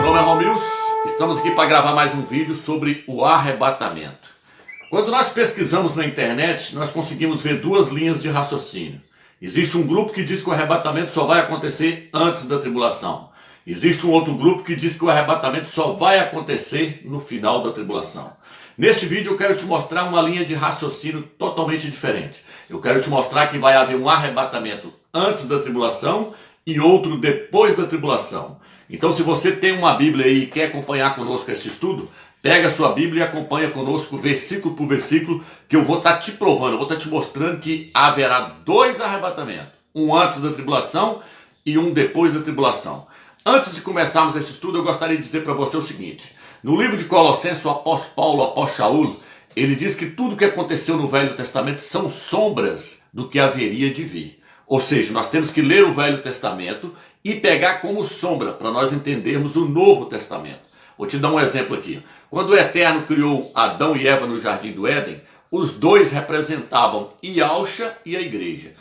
nome é Romils, estamos aqui para gravar mais um vídeo sobre o arrebatamento. Quando nós pesquisamos na internet, nós conseguimos ver duas linhas de raciocínio. Existe um grupo que diz que o arrebatamento só vai acontecer antes da tribulação. Existe um outro grupo que diz que o arrebatamento só vai acontecer no final da tribulação. Neste vídeo eu quero te mostrar uma linha de raciocínio totalmente diferente. Eu quero te mostrar que vai haver um arrebatamento antes da tribulação e outro depois da tribulação. Então, se você tem uma Bíblia aí e quer acompanhar conosco esse estudo, pega a sua Bíblia e acompanha conosco versículo por versículo, que eu vou estar te provando, eu vou estar te mostrando que haverá dois arrebatamentos, um antes da tribulação e um depois da tribulação. Antes de começarmos esse estudo, eu gostaria de dizer para você o seguinte: no livro de Colossenses, o apóstolo Paulo, o apóstolo Shaul, ele diz que tudo que aconteceu no Velho Testamento são sombras do que haveria de vir. Ou seja, nós temos que ler o Velho Testamento e pegar como sombra para nós entendermos o Novo Testamento. Vou te dar um exemplo aqui. Quando o Eterno criou Adão e Eva no Jardim do Éden, os dois representavam Yahshua e a igreja.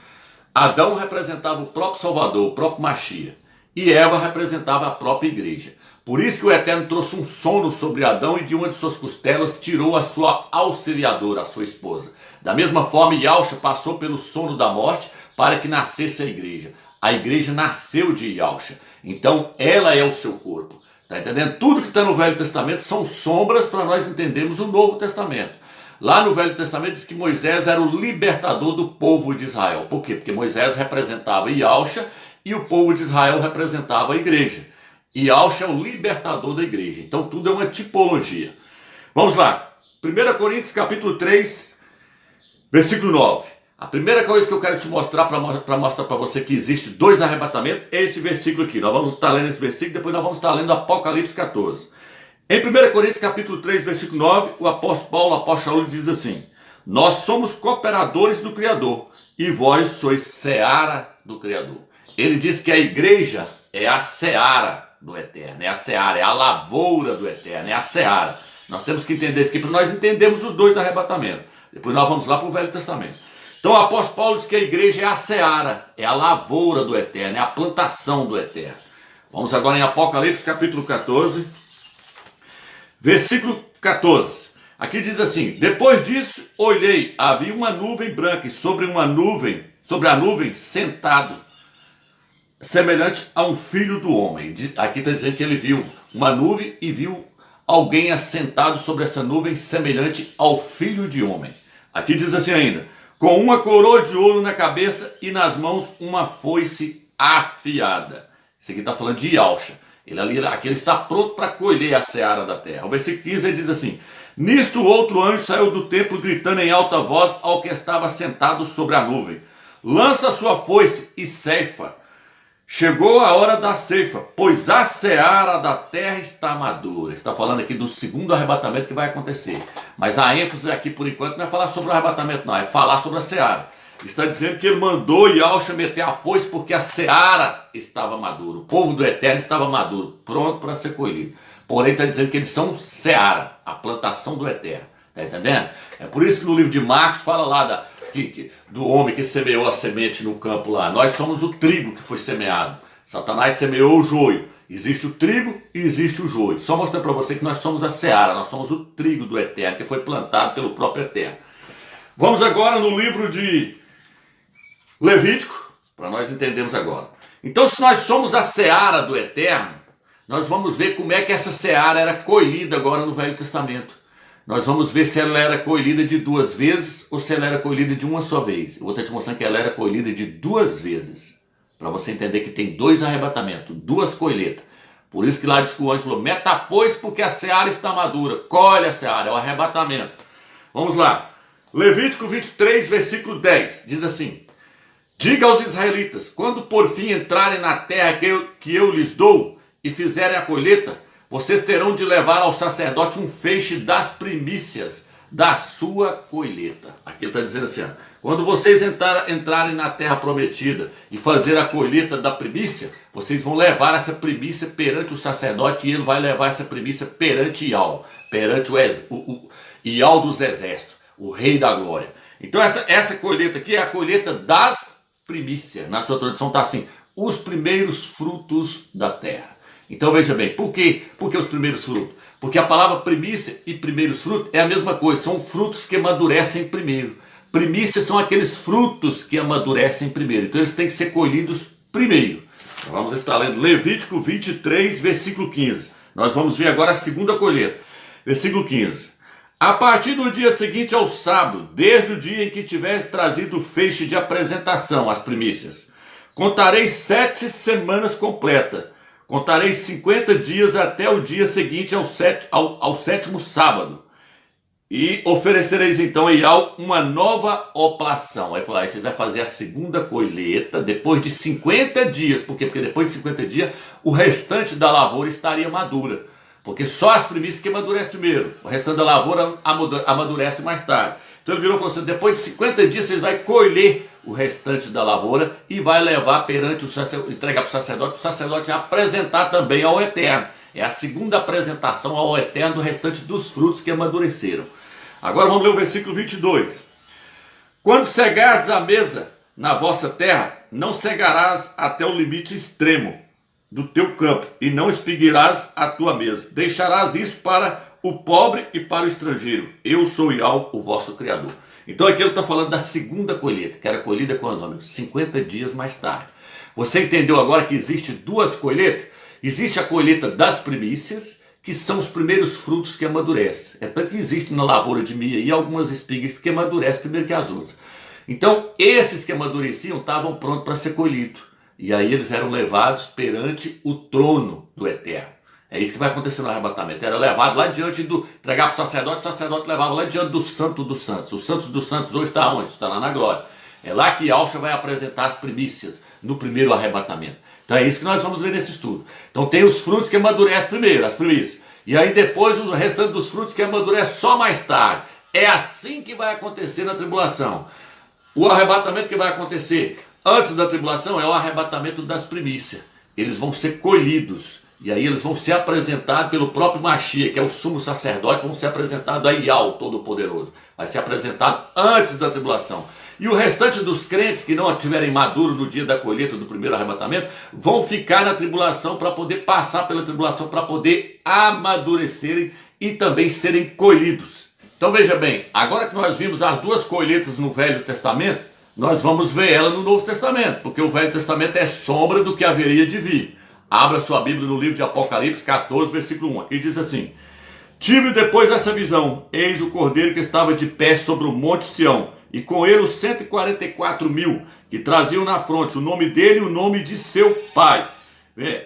Adão representava o próprio Salvador, o próprio Mashiach, e Eva representava a própria igreja. Por isso que o Eterno trouxe um sono sobre Adão e de uma de suas costelas tirou a sua auxiliadora, a sua esposa. Da mesma forma, Yahshua passou pelo sono da morte para que nascesse a igreja. A igreja nasceu de Yahshua, então ela é o seu corpo. Está entendendo? Tudo que está no Velho Testamento são sombras para nós entendermos o Novo Testamento. Lá no Velho Testamento diz que Moisés era o libertador do povo de Israel. Por quê? Porque Moisés representava Yahshua e o povo de Israel representava a igreja. Yahshua é o libertador da igreja. Então tudo é uma tipologia. Vamos lá. 1 Coríntios capítulo 3, versículo 9. A primeira coisa que eu quero te mostrar, para mostrar para você que existe dois arrebatamentos, é esse versículo aqui. Nós vamos estar lendo esse versículo, depois nós vamos estar lendo Apocalipse 14. Em 1 Coríntios capítulo 3, versículo 9, o apóstolo Paulo, o apóstolo Shaul diz assim: nós somos cooperadores do Criador, e vós sois seara do Criador. Ele diz que a igreja é a seara do Eterno, é a seara, é a lavoura do Eterno, é a seara. Nós temos que entender isso aqui para nós entendermos os dois arrebatamentos. Depois nós vamos lá para o Velho Testamento. Então o apóstolo Paulo diz que a igreja é a seara, é a lavoura do Eterno, é a plantação do Eterno. Vamos agora em Apocalipse capítulo 14, versículo 14. Aqui diz assim: depois disso olhei, havia uma nuvem branca e sobre a nuvem sentado, semelhante a um filho do homem. Aqui está dizendo que ele viu uma nuvem e viu alguém assentado sobre essa nuvem semelhante ao filho de homem. Aqui diz assim ainda: com uma coroa de ouro na cabeça e nas mãos uma foice afiada. Isso aqui está falando de Yahshua. Aqui ele está pronto para colher a seara da terra. O versículo 15 ele diz assim: nisto outro anjo saiu do templo gritando em alta voz ao que estava sentado sobre a nuvem: lança sua foice e ceifa. Chegou a hora da ceifa, pois a seara da terra está madura. Está falando aqui do segundo arrebatamento que vai acontecer. Mas a ênfase aqui, por enquanto, não é falar sobre o arrebatamento, não. É falar sobre a seara. Está dizendo que ele mandou Yahshua meter a foice porque a seara estava madura. O povo do Eterno estava maduro, pronto para ser colhido. Porém, está dizendo que eles são seara, a plantação do Eterno. Está entendendo? É por isso que no livro de Marcos fala lá do homem que semeou a semente no campo lá. Nós somos o trigo que foi semeado. Satanás semeou o joio. Existe o trigo e existe o joio. Só mostrando para você que nós somos a seara, nós somos o trigo do Eterno, que foi plantado pelo próprio Eterno. Vamos agora no livro de Levítico, para nós entendermos agora. Então, se nós somos a seara do Eterno, nós vamos ver como é que essa seara era colhida agora no Velho Testamento. Nós vamos ver se ela era colhida de duas vezes ou se ela era colhida de uma só vez. Eu vou estar te mostrando que ela era colhida de duas vezes. Para você entender que tem dois arrebatamentos, duas colheitas. Por isso que lá diz que o anjo falou: meta a foice porque a seara está madura. Colhe a seara, é o arrebatamento. Vamos lá. Levítico 23, versículo 10. Diz assim: diga aos israelitas, quando por fim entrarem na terra que eu lhes dou e fizerem a colheita, vocês terão de levar ao sacerdote um feixe das primícias da sua colheita. Aqui ele está dizendo assim: quando vocês entrarem na terra prometida e fazer a colheita da primícia, vocês vão levar essa primícia perante o sacerdote e ele vai levar essa primícia perante Yahweh, perante o Yahweh dos exércitos, o rei da glória. Então essa colheita aqui é a colheita das primícias. Na sua tradução está assim: os primeiros frutos da terra. Então veja bem, por quê? Porque os primeiros frutos? Porque a palavra primícia e primeiros frutos é a mesma coisa, são frutos que amadurecem primeiro. Primícias são aqueles frutos que amadurecem primeiro, então eles têm que ser colhidos primeiro. Então vamos estar lendo Levítico 23, versículo 15. Nós vamos ver agora a segunda colheita. Versículo 15. A partir do dia seguinte ao sábado, desde o dia em que tiver trazido o feixe de apresentação, as primícias, contarei 7 semanas completas. Contarei 50 dias até o dia seguinte ao sétimo sábado. E oferecereis então a Iau uma nova oblação. Aí falou, aí vocês vão fazer a segunda colheita depois de 50 dias. Por quê? Porque depois de 50 dias o restante da lavoura estaria madura. Porque só as primícias que amadurecem primeiro. O restante da lavoura amadurece mais tarde. Então ele virou e falou assim, depois de 50 dias vocês vão colher o restante da lavoura e vai levar perante o sacerdote, entregar para o sacerdote apresentar também ao Eterno. É a segunda apresentação ao Eterno do restante dos frutos que amadureceram. Agora vamos ler o versículo 22. Quando cegardes a mesa na vossa terra, não cegarás até o limite extremo do teu campo, e não espigueirás a tua mesa. Deixarás isso para o pobre e para o estrangeiro. Eu sou Iau, o vosso Criador. Então aqui ele está falando da segunda colheita, que era colhida quando, amigos? 50 dias mais tarde. Você entendeu agora que existe duas colheitas? Existe a colheita das primícias, que são os primeiros frutos que amadurecem. É tanto que existe na lavoura de milho e algumas espigas que amadurecem primeiro que as outras. Então, esses que amadureciam estavam prontos para ser colhidos. E aí eles eram levados perante o trono do Eterno. É isso que vai acontecer no arrebatamento. Era levado lá diante entregar para o sacerdote levava lá diante do Santo dos Santos. O Santo dos Santos hoje está onde? Está lá na glória. É lá que Yahshua vai apresentar as primícias no primeiro arrebatamento. Então é isso que nós vamos ver nesse estudo. Então tem os frutos que amadurecem primeiro, as primícias. E aí depois o restante dos frutos que amadurecem só mais tarde. É assim que vai acontecer na tribulação. O arrebatamento que vai acontecer antes da tribulação é o arrebatamento das primícias. Eles vão ser colhidos. E aí eles vão ser apresentados pelo próprio Mashiach, que é o sumo sacerdote, vão ser apresentados a Iau, Todo-Poderoso. Vai ser apresentado antes da tribulação. E o restante dos crentes que não estiverem maduros no dia da colheita do primeiro arrebatamento, vão ficar na tribulação para poder passar pela tribulação, para poder amadurecerem e também serem colhidos. Então veja bem, agora que nós vimos as duas colheitas no Velho Testamento, nós vamos ver ela no Novo Testamento, porque o Velho Testamento é sombra do que haveria de vir. Abra sua Bíblia no livro de Apocalipse 14, versículo 1. Aqui diz assim: tive depois essa visão, eis o cordeiro que estava de pé sobre o monte Sião, e com ele os 144.000, que traziam na fronte o nome dele e o nome de seu pai.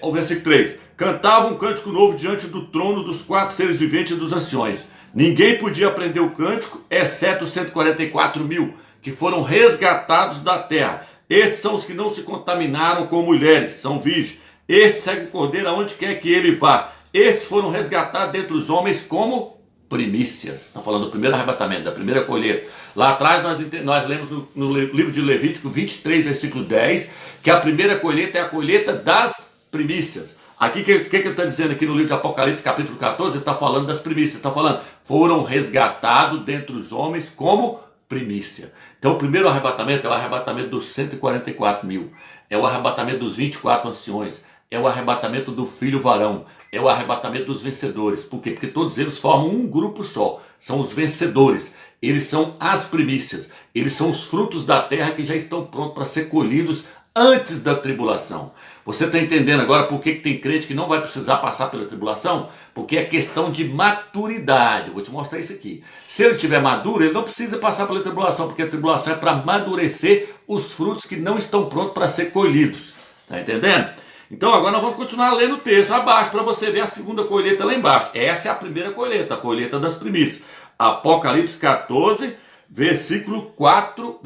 O versículo 3. Cantavam um cântico novo diante do trono dos 4 seres viventes e dos anciões. Ninguém podia aprender o cântico, exceto os 144.000, que foram resgatados da terra. Estes são os que não se contaminaram com mulheres, são virgens. Este segue o cordeiro aonde quer que ele vá. Estes foram resgatados dentre os homens como primícias. Estamos falando do primeiro arrebatamento, da primeira colheita. Lá atrás nós lemos no livro de Levítico 23, versículo 10, que a primeira colheita é a colheita das primícias. Aqui, o que ele está dizendo aqui no livro de Apocalipse, capítulo 14? Ele está falando das primícias. Ele está falando, foram resgatados dentre os homens como primícia. Então o primeiro arrebatamento é o arrebatamento dos 144.000. É o arrebatamento dos 24 anciões. É o arrebatamento do filho varão. É o arrebatamento dos vencedores. Por quê? Porque todos eles formam um grupo só. São os vencedores. Eles são as primícias. Eles são os frutos da terra que já estão prontos para ser colhidos antes da tribulação. Você está entendendo agora por que tem crente que não vai precisar passar pela tribulação? Porque é questão de maturidade. Eu vou te mostrar isso aqui. Se ele estiver maduro, ele não precisa passar pela tribulação, porque a tribulação é para amadurecer os frutos que não estão prontos para ser colhidos. Está entendendo? Então agora nós vamos continuar lendo o texto abaixo para você ver a segunda colheita lá embaixo. Essa é a primeira colheita, a colheita das primícias. Apocalipse 14, versículo 4.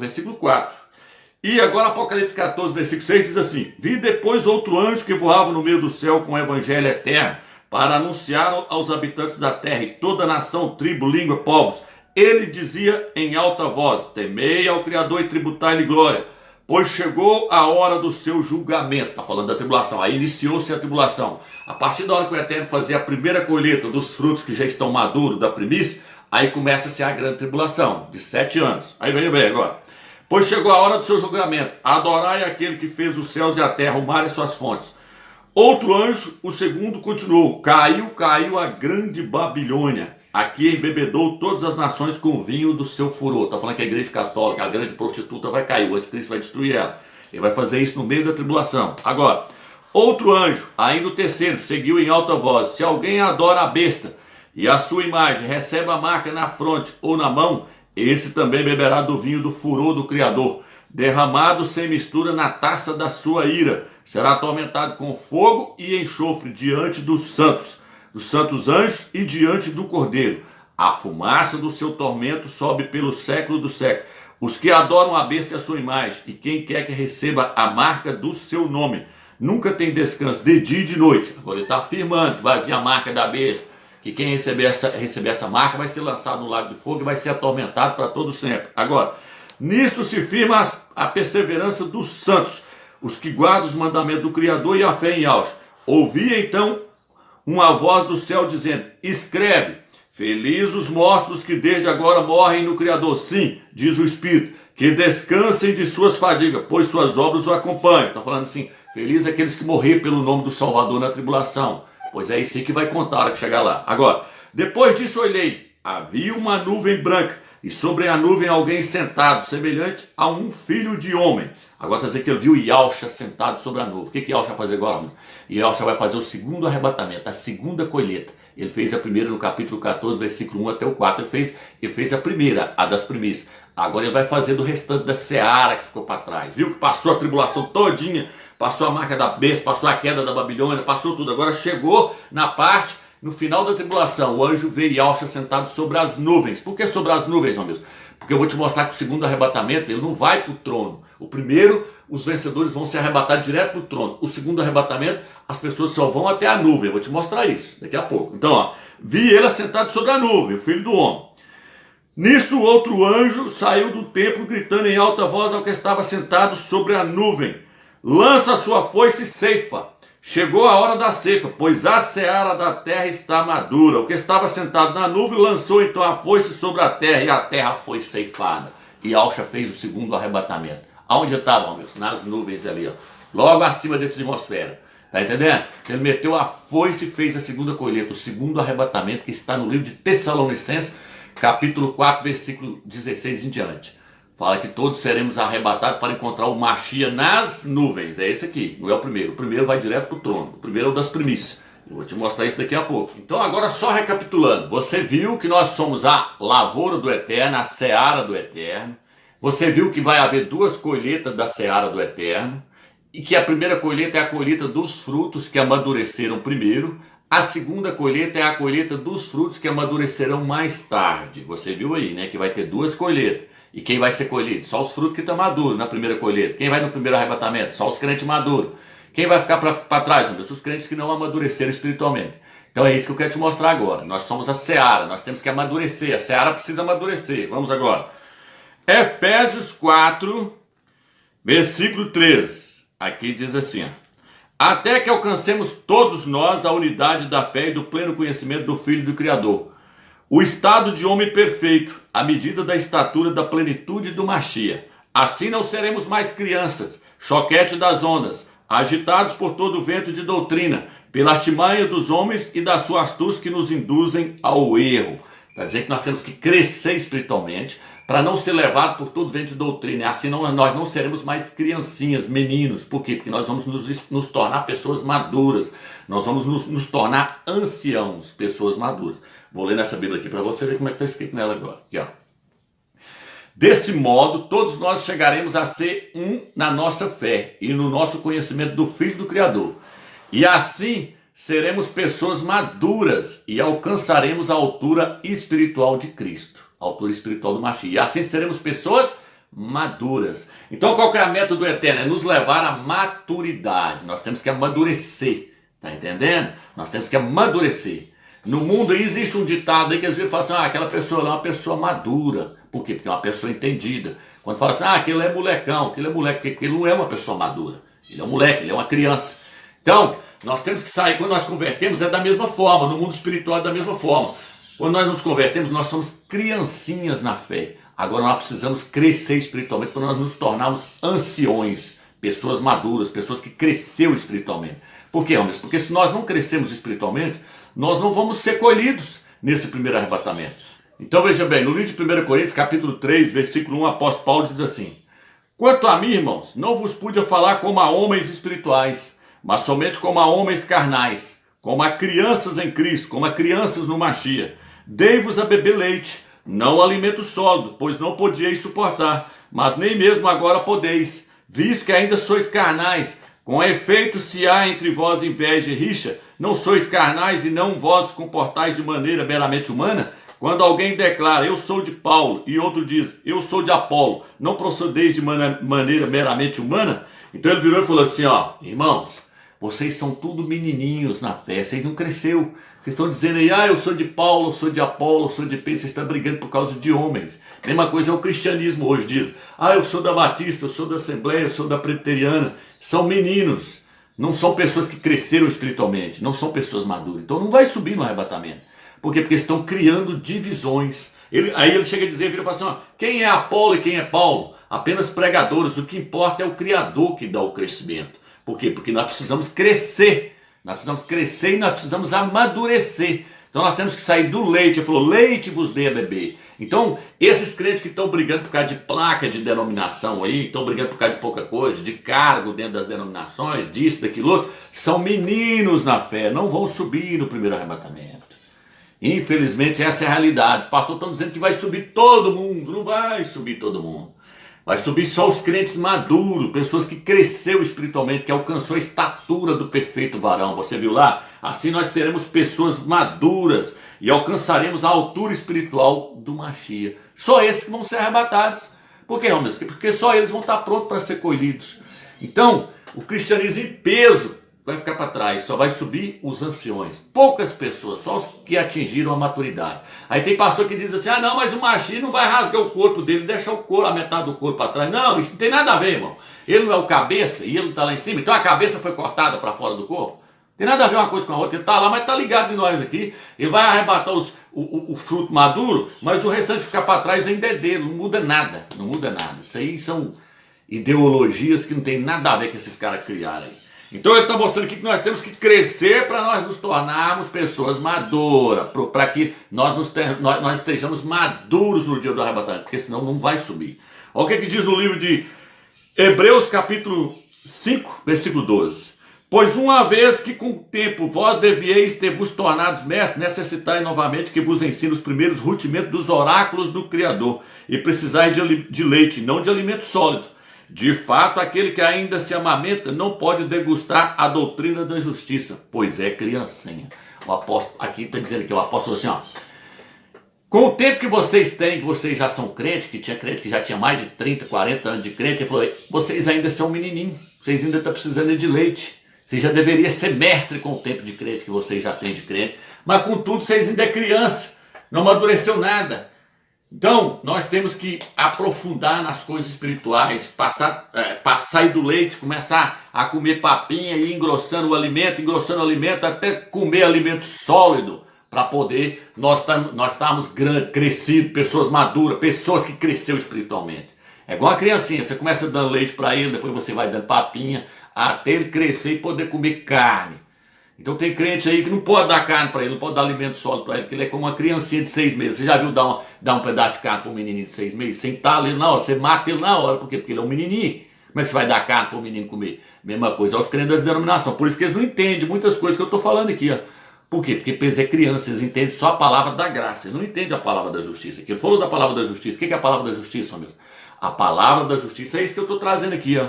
E agora Apocalipse 14, versículo 6 diz assim: vi depois outro anjo que voava no meio do céu com o evangelho eterno, para anunciar aos habitantes da terra e toda nação, tribo, língua, povos. Ele dizia em alta voz: temei ao Criador e tributai-lhe glória, pois chegou a hora do seu julgamento. Está falando da tribulação. Aí iniciou-se a tribulação. A partir da hora que o Eterno fazia a primeira colheita dos frutos que já estão maduros da primícia, aí começa-se a grande tribulação, de 7 anos. Aí veja bem agora. Pois chegou a hora do seu julgamento. Adorai aquele que fez os céus e a terra, o mar e suas fontes. Outro anjo, o segundo, continuou: caiu a grande Babilônia. Aqui embebedou todas as nações com o vinho do seu furor. Está falando que a igreja católica, a grande prostituta, vai cair. O anticristo vai destruir ela. Ele vai fazer isso no meio da tribulação. Agora, outro anjo, ainda o terceiro, seguiu em alta voz: se alguém adora a besta e a sua imagem, recebe a marca na fronte ou na mão, esse também beberá do vinho do furor do Criador, derramado sem mistura na taça da sua ira. Será atormentado com fogo e enxofre diante dos santos anjos e diante do Cordeiro. A fumaça do seu tormento sobe pelo século do século. Os que adoram a besta e a sua imagem, e quem quer que receba a marca do seu nome, nunca tem descanso de dia e de noite. Agora ele está afirmando que vai vir a marca da besta, que quem receber essa marca vai ser lançado no lago de fogo e vai ser atormentado para todo sempre. Agora, nisto se firma a perseverança dos santos, os que guardam os mandamentos do Criador e a fé em Yahshua. Ouvi então uma voz do céu dizendo: escreve, felizes os mortos que desde agora morrem no Criador. Sim, diz o Espírito, que descansem de suas fadigas, pois suas obras o acompanham. Está falando assim, felizes aqueles que morreram pelo nome do Salvador na tribulação. Pois é isso aí que vai contar a hora que chegar lá. Agora, depois disso olhei, havia uma nuvem branca, e sobre a nuvem alguém sentado, semelhante a um filho de homem. Agora está dizendo que ele viu Yahshua sentado sobre a nuvem. O que Yahshua vai fazer agora? Yahshua vai fazer o segundo arrebatamento, a segunda colheita. Ele fez a primeira no capítulo 14, versículo 1 até o 4. Ele fez a primeira, a das primícias. Agora ele vai fazer do restante da seara que ficou para trás. Viu que passou a tribulação todinha, passou a marca da besta, passou a queda da Babilônia, passou tudo. Agora chegou na parte, no final da tribulação, o anjo vê Yahshua sentado sobre as nuvens. Por que sobre as nuvens, meu Deus? Porque eu vou te mostrar que o segundo arrebatamento, ele não vai para o trono. O primeiro, os vencedores vão ser arrebatados direto para o trono. O segundo arrebatamento, as pessoas só vão até a nuvem. Eu vou te mostrar isso daqui a pouco. Então, ó, vi ele assentado sobre a nuvem, o filho do homem. Nisto, outro anjo saiu do templo gritando em alta voz ao que estava sentado sobre a nuvem: lança a sua foice e ceifa. Chegou a hora da ceifa, pois a seara da terra está madura. O que estava sentado na nuvem lançou então a foice sobre a terra, e a terra foi ceifada. E Yahshua fez o segundo arrebatamento. Aonde estavam, meus? Nas nuvens ali, ó, logo acima da atmosfera. Tá entendendo? Ele meteu a foice e fez a segunda colheita, o segundo arrebatamento, que está no livro de Tessalonicenses, capítulo 4, versículo 16 em diante. Fala que todos seremos arrebatados para encontrar o Mashiach nas nuvens. É esse aqui, não é o primeiro. O primeiro vai direto para o trono. O primeiro é o das primícias. Eu vou te mostrar isso daqui a pouco. Então agora só recapitulando. Você viu que nós somos a lavoura do Eterno, a seara do Eterno. Você viu que vai haver duas colheitas da seara do Eterno. E que a primeira colheita é a colheita dos frutos que amadureceram primeiro. A segunda colheita é a colheita dos frutos que amadurecerão mais tarde. Você viu aí, né? Que vai ter duas colheitas. E quem vai ser colhido? Só os frutos que estão maduros na primeira colheita. Quem vai no primeiro arrebatamento? Só os crentes maduros. Quem vai ficar para trás? Os crentes que não amadureceram espiritualmente. Então é isso que eu quero te mostrar agora. Nós somos a seara, nós temos que amadurecer. A seara precisa amadurecer. Vamos agora. Efésios 4, versículo 13. Aqui diz assim: até que alcancemos todos nós a unidade da fé e do pleno conhecimento do Filho do Criador, o estado de homem perfeito, à medida da estatura da plenitude do Mashiach. Assim não seremos mais crianças, choquete das ondas, agitados por todo o vento de doutrina, pela artimanha dos homens e das suas astúcias que nos induzem ao erro. Quer dizer que nós temos que crescer espiritualmente para não ser levado por todo vento de doutrina. Assim nós não seremos mais criancinhas, meninos. Por quê? Porque nós vamos nos tornar pessoas maduras. Nós vamos nos tornar anciãos, pessoas maduras. Vou ler nessa Bíblia aqui para você ver como é que está escrito nela agora. Aqui, ó. Desse modo, todos nós chegaremos a ser um na nossa fé e no nosso conhecimento do Filho do Criador. E assim seremos pessoas maduras e alcançaremos a altura espiritual de Cristo, a altura espiritual do Mashiach. E assim seremos pessoas maduras. Então qual que é a meta do Eterno? É nos levar à maturidade. Nós temos que amadurecer. Tá entendendo? Nós temos que amadurecer. No mundo aí existe um ditado aí que às vezes fala assim: aquela pessoa lá é uma pessoa madura. Por quê? Porque é uma pessoa entendida. Quando fala assim: aquele é molecão, aquele é moleque, porque ele não é uma pessoa madura. Ele é um moleque, ele é uma criança. Então, nós temos que sair, quando nós convertemos é da mesma forma, no mundo espiritual é da mesma forma. Quando nós nos convertemos, nós somos criancinhas na fé. Agora nós precisamos crescer espiritualmente para nós nos tornarmos anciões, pessoas maduras, pessoas que cresceram espiritualmente. Por quê, Ramos? Porque se nós não crescermos espiritualmente, nós não vamos ser colhidos nesse primeiro arrebatamento. Então veja bem, no livro de 1 Coríntios, capítulo 3, versículo 1, o apóstolo Paulo diz assim: quanto a mim, irmãos, não vos pude falar como a homens espirituais, mas somente como a homens carnais, como a crianças em Cristo, como a crianças no Machia. Dei-vos a beber leite, não alimento sólido, pois não podieis suportar, mas nem mesmo agora podeis, visto que ainda sois carnais. Com efeito, se há entre vós inveja e rixa, não sois carnais e não vós comportais de maneira meramente humana? Quando alguém declara, eu sou de Paulo, e outro diz, eu sou de Apolo, não procedeis de maneira meramente humana? Então ele virou e falou assim, ó, irmãos, vocês são tudo menininhos na fé, vocês não cresceu. Vocês estão dizendo aí, eu sou de Paulo, eu sou de Apolo, eu sou de Pedro, vocês estão brigando por causa de homens. Mesma coisa é o cristianismo hoje, diz, eu sou da Batista, eu sou da Assembleia, eu sou da Presbiteriana. São meninos, não são pessoas que cresceram espiritualmente, não são pessoas maduras. Então não vai subir no arrebatamento. Por quê? Porque estão criando divisões. Aí ele chega a dizer, vira e fala assim, quem é Apolo e quem é Paulo? Apenas pregadores, o que importa é o Criador que dá o crescimento. Por quê? Porque nós precisamos crescer. Nós precisamos crescer e nós precisamos amadurecer. Então nós temos que sair do leite. Ele falou, leite vos dê a beber. Então, esses crentes que estão brigando por causa de placa de denominação aí, estão brigando por causa de pouca coisa, de cargo dentro das denominações, disso, daquilo outro, são meninos na fé, não vão subir no primeiro arrebatamento. Infelizmente essa é a realidade. Os pastores estão dizendo que vai subir todo mundo. Não vai subir todo mundo. Vai subir só os crentes maduros, pessoas que cresceu espiritualmente, que alcançou a estatura do perfeito varão. Você viu lá? Assim nós seremos pessoas maduras e alcançaremos a altura espiritual do Machia. Só esses que vão ser arrebatados. Por quê, Deus? Porque só eles vão estar prontos para ser colhidos. Então, o cristianismo em peso vai ficar para trás, só vai subir os anciões. Poucas pessoas, só os que atingiram a maturidade. Aí tem pastor que diz assim, não, mas o Machia não vai rasgar o corpo dele, deixa o corpo, a metade do corpo para trás. Não, isso não tem nada a ver, irmão. Ele não é o cabeça e ele não está lá em cima, então a cabeça foi cortada para fora do corpo. Tem nada a ver uma coisa com a outra, ele está lá, mas está ligado em nós aqui. Ele vai arrebatar o fruto maduro, mas o restante ficar para trás ainda é dele, não muda nada, não muda nada. Isso aí são ideologias que não tem nada a ver com esses caras criaram aí. Então ele está mostrando aqui que nós temos que crescer para nós nos tornarmos pessoas maduras, para que nós estejamos maduros no dia do arrebatamento, porque senão não vai subir. Olha o que diz no livro de Hebreus capítulo 5, versículo 12. Pois uma vez que com o tempo vós devieis ter vos tornados mestres, necessitai novamente que vos ensine os primeiros rudimentos dos oráculos do Criador, e precisais de leite, não de alimento sólido. De fato, aquele que ainda se amamenta não pode degustar a doutrina da justiça, pois é criancinha. O apóstolo, aqui está dizendo que o apóstolo assim, com o tempo que vocês têm, que vocês já são crente, que tinha crente que já tinha mais de 30, 40 anos de crente, ele falou, vocês ainda são menininhos, vocês ainda estão precisando de leite. Vocês já deveriam ser mestre com o tempo de crente que vocês já têm de crente, mas contudo vocês ainda é criança, não amadureceu nada. Então, nós temos que aprofundar nas coisas espirituais, passar aí do leite, começar a comer papinha e ir engrossando o alimento, até comer alimento sólido, para poder nós estarmos crescidos, pessoas maduras, pessoas que cresceram espiritualmente. É igual a criancinha, você começa dando leite para ele, depois você vai dando papinha, até ele crescer e poder comer carne. Então tem crente aí que não pode dar carne para ele, não pode dar alimento sólido para ele, porque ele é como uma criancinha de 6 meses. Você já viu dar um pedaço de carne para um menininho de 6 meses? Sentar ali na hora, você mata ele na hora. Por quê? Porque ele é um menininho. Como é que você vai dar carne para o menino comer? Mesma coisa aos crentes das denominações. Por isso que eles não entendem muitas coisas que eu estou falando aqui. Por quê? Porque eles é criança, eles entendem só a palavra da graça, eles não entendem a palavra da justiça. Ele falou da palavra da justiça. O que é a palavra da justiça, meu Deus? A palavra da justiça é isso que eu estou trazendo aqui,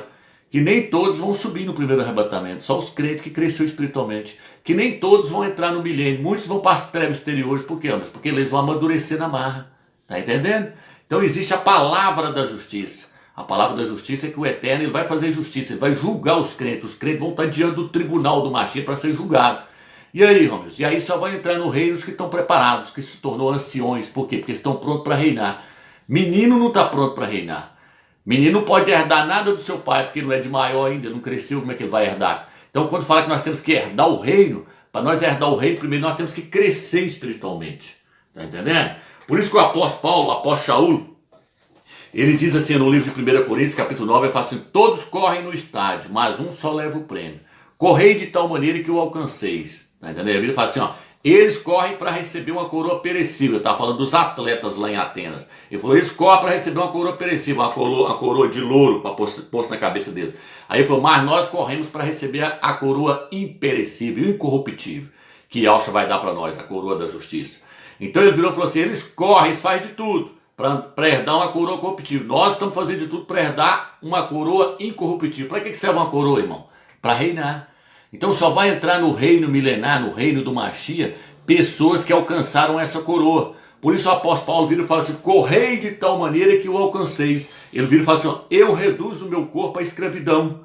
que nem todos vão subir no primeiro arrebatamento, só os crentes que cresceram espiritualmente, que nem todos vão entrar no milênio, muitos vão para as trevas exteriores, por quê? Porque eles vão amadurecer na marra, tá entendendo? Então existe a palavra da justiça. A palavra da justiça é que o Eterno ele vai fazer justiça, ele vai julgar os crentes vão estar diante do tribunal do Machia para ser julgado. E aí, Romeu? E aí só vai entrar no reino os que estão preparados, que se tornou anciões, por quê? Porque estão prontos para reinar. Menino não está pronto para reinar. Menino não pode herdar nada do seu pai, porque não é de maior ainda, não cresceu, como é que ele vai herdar? Então, quando fala que nós temos que herdar o reino, para nós herdar o reino, primeiro nós temos que crescer espiritualmente. Está entendendo? Por isso que o apóstolo Paulo, o apóstolo Shaul, ele diz assim no livro de 1 Coríntios, capítulo 9, ele fala assim, todos correm no estádio, mas um só leva o prêmio. correi de tal maneira que o alcanceis. Tá entendendo? Ele fala assim, ó, eles correm para receber uma coroa perecível. Eu estava falando dos atletas lá em Atenas. Ele falou, eles correm para receber uma coroa perecível, uma coroa de louro para pôr na cabeça deles. Aí ele falou, mas nós corremos para receber a coroa imperecível, incorruptível, que Yahshua vai dar para nós, a coroa da justiça. Então ele virou e falou assim, eles correm, eles fazem de tudo para herdar uma coroa corruptível. Nós estamos fazendo de tudo para herdar uma coroa incorruptível. Para que serve uma coroa, irmão? Para reinar. Então só vai entrar no reino milenar, no reino do Mashiach, pessoas que alcançaram essa coroa. Por isso o apóstolo Paulo vira e fala assim, correi de tal maneira que o alcanceis. Ele vira e fala assim, eu reduzo o meu corpo à escravidão.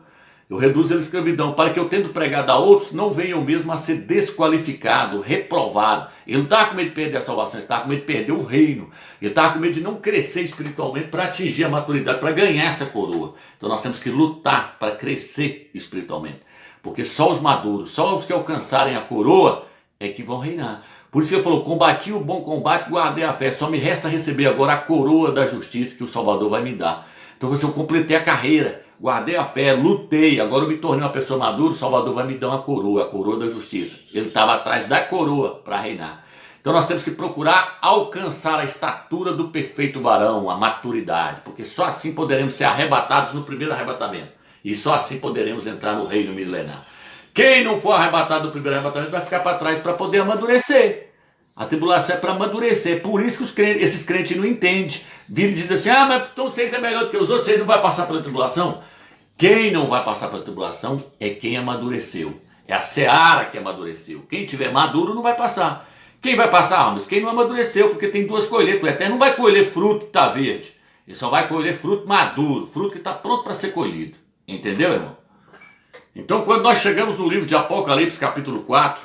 Eu reduzo ele à escravidão, para que eu tendo pregado a outros, não venha eu mesmo a ser desqualificado, reprovado. Ele não estava com medo de perder a salvação, ele estava com medo de perder o reino. Ele estava com medo de não crescer espiritualmente para atingir a maturidade, para ganhar essa coroa. Então nós temos que lutar para crescer espiritualmente. Porque só os maduros, só os que alcançarem a coroa é que vão reinar. Por isso ele falou, combati o bom combate, guardei a fé, só me resta receber agora a coroa da justiça que o Salvador vai me dar. Então eu completei a carreira, guardei a fé, lutei, agora eu me tornei uma pessoa madura, o Salvador vai me dar uma coroa, a coroa da justiça. Ele estava atrás da coroa para reinar. Então nós temos que procurar alcançar a estatura do perfeito varão, a maturidade, porque só assim poderemos ser arrebatados no primeiro arrebatamento. E só assim poderemos entrar no reino milenar. Quem não for arrebatado do primeiro arrebatamento vai ficar para trás para poder amadurecer. A tribulação é para amadurecer. Por isso que esses crentes não entendem. Viram e dizem assim, mas então vocês é melhor do que os outros, vocês não vão passar pela tribulação. Quem não vai passar pela tribulação é quem amadureceu. É a seara que amadureceu. Quem tiver maduro não vai passar. Quem vai passar, mas quem não amadureceu, porque tem duas colheitas. O Eterno não vai colher fruto que está verde. Ele só vai colher fruto maduro, fruto que está pronto para ser colhido. Entendeu, irmão? Então, quando nós chegamos no livro de Apocalipse, capítulo 4,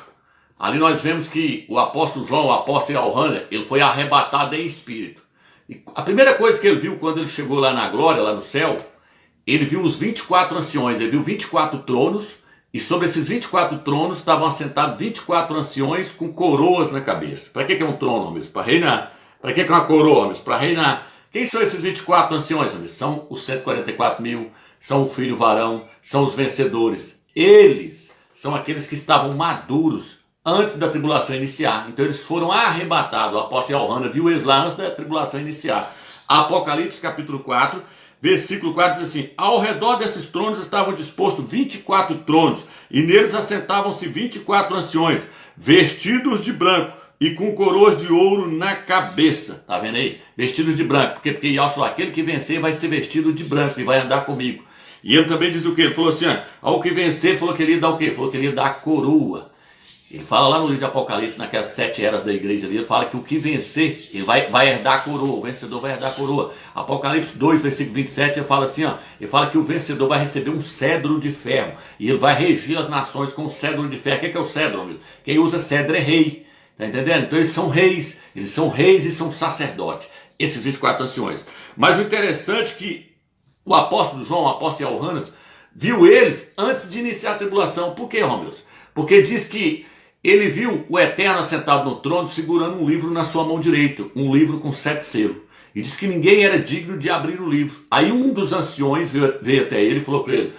ali nós vemos que o apóstolo João, o apóstolo Yohanan, ele foi arrebatado em espírito. E a primeira coisa que ele viu quando ele chegou lá na glória, lá no céu, ele viu os 24 anciões, ele viu 24 tronos, e sobre esses 24 tronos estavam assentados 24 anciões com coroas na cabeça. Para que é um trono, amigos? Para reinar. Para que é uma coroa, amigos? Para reinar. Quem são esses 24 anciões, amigos? São os 144 mil, são o filho varão, são os vencedores. Eles são aqueles que estavam maduros antes da tribulação iniciar. Então eles foram arrebatados. O apóstolo Yohanan viu eles lá antes da tribulação iniciar. Apocalipse capítulo 4, versículo 4 diz assim, ao redor desses tronos estavam dispostos 24 tronos, e neles assentavam-se 24 anciões, vestidos de branco, e com coroas de ouro na cabeça. Tá vendo aí? Vestidos de branco. Porque Yahshua, aquele que vencer vai ser vestido de branco e vai andar comigo. E ele também diz o quê? Ele falou assim, ao que vencer, falou que ele ia dar o quê? Falou que ele ia dar a coroa. Ele fala lá no livro de Apocalipse, naquelas 7 eras da igreja ali, ele fala que o que vencer, ele vai herdar a coroa, o vencedor vai herdar a coroa. Apocalipse 2, versículo 27, ele fala assim, ele fala que o vencedor vai receber um cedro de ferro, e ele vai regir as nações com o cedro de ferro. O que é o cedro, amigo? Quem usa cedro é rei. Tá entendendo? Então eles são reis e são sacerdotes, esses 24 anciões. Mas o interessante é que o apóstolo João, o apóstolo Yohanan, viu eles antes de iniciar a tribulação. Por quê, Romeus? Porque diz que ele viu o Eterno assentado no trono segurando um livro na sua mão direita, um livro com 7 selos. E diz que ninguém era digno de abrir o livro. Aí um dos anciões veio até ele e falou com ele,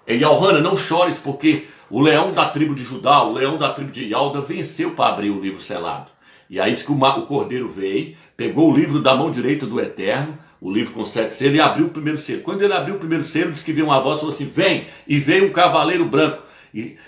Yohanan, não chores, porque o leão da tribo de Judá, o leão da tribo de Yalda, venceu para abrir o livro selado. E aí diz que o cordeiro veio, pegou o livro da mão direita do Eterno, o livro com 7 selos, e abriu o primeiro selo. Quando ele abriu o primeiro selo, diz que veio uma voz e falou assim, vem, e veio um cavaleiro branco,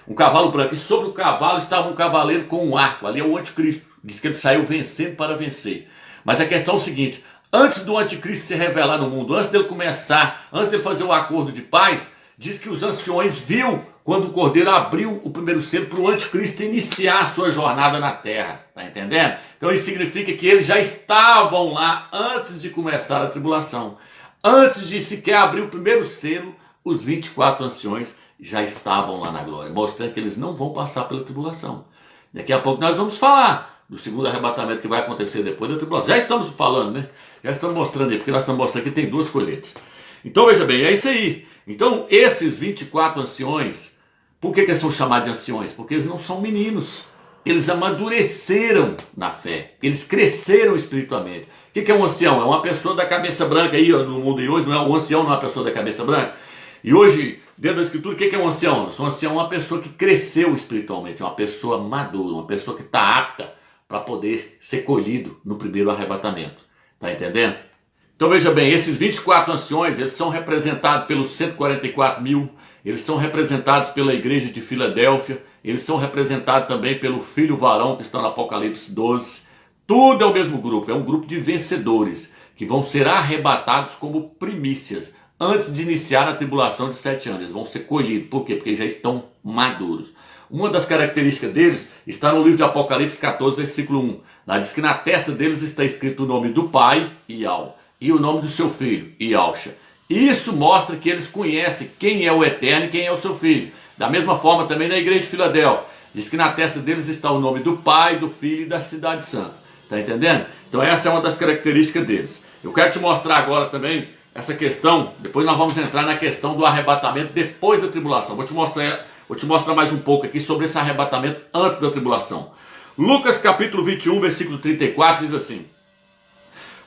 um cavalo branco, e sobre o cavalo estava um cavaleiro com um arco, ali é o anticristo. Diz que ele saiu vencendo para vencer. Mas a questão é o seguinte, antes do anticristo se revelar no mundo, antes dele começar, antes dele fazer o acordo de paz, diz que os anciões viu quando o cordeiro abriu o primeiro selo para o anticristo iniciar a sua jornada na terra. Tá entendendo? Então isso significa que eles já estavam lá antes de começar a tribulação. Antes de sequer abrir o primeiro selo, os 24 anciões já estavam lá na glória, mostrando que eles não vão passar pela tribulação. Daqui a pouco nós vamos falar do segundo arrebatamento que vai acontecer depois da tribulação. Já estamos falando, né? Já estamos mostrando aí, porque nós estamos mostrando que tem 2 colheitas. Então veja bem, é isso aí. Então esses 24 anciões, por que eles são chamados de anciões? Porque eles não são meninos. Eles amadureceram na fé. Eles cresceram espiritualmente. O que é um ancião? É uma pessoa da cabeça branca aí no mundo de hoje. Não é um ancião, não é uma pessoa da cabeça branca. E hoje, dentro da Escritura, o que é um ancião? Um ancião é uma pessouma que cresceu espiritualmente, uma pessoa madura, uma pessoa que está apta para poder ser colhido no primeiro arrebatamento. Está entendendo? Então veja bem, esses 24 anciões, eles são representados pelos 144 mil, eles são representados pela igreja de Filadélfia, eles são representados também pelo filho varão que está no Apocalipse 12. Tudo é o mesmo grupo, é um grupo de vencedores que vão ser arrebatados como primícias antes de iniciar a tribulação de 7 anos. Eles vão ser colhidos. Por quê? Porque já estão maduros. Uma das características deles está no livro de Apocalipse 14, versículo 1. Lá diz que na testa deles está escrito o nome do pai, Ial, e o nome do seu filho, Ialcha. Isso mostra que eles conhecem quem é o Eterno e quem é o seu filho. Da mesma forma também na igreja de Filadélfia. Diz que na testa deles está o nome do Pai, do Filho e da Cidade Santa. Está entendendo? Então essa é uma das características deles. Eu quero te mostrar agora também essa questão. Depois nós vamos entrar na questão do arrebatamento depois da tribulação. Vou te mostrar mais um pouco aqui sobre esse arrebatamento antes da tribulação. Lucas capítulo 21, versículo 34 diz assim: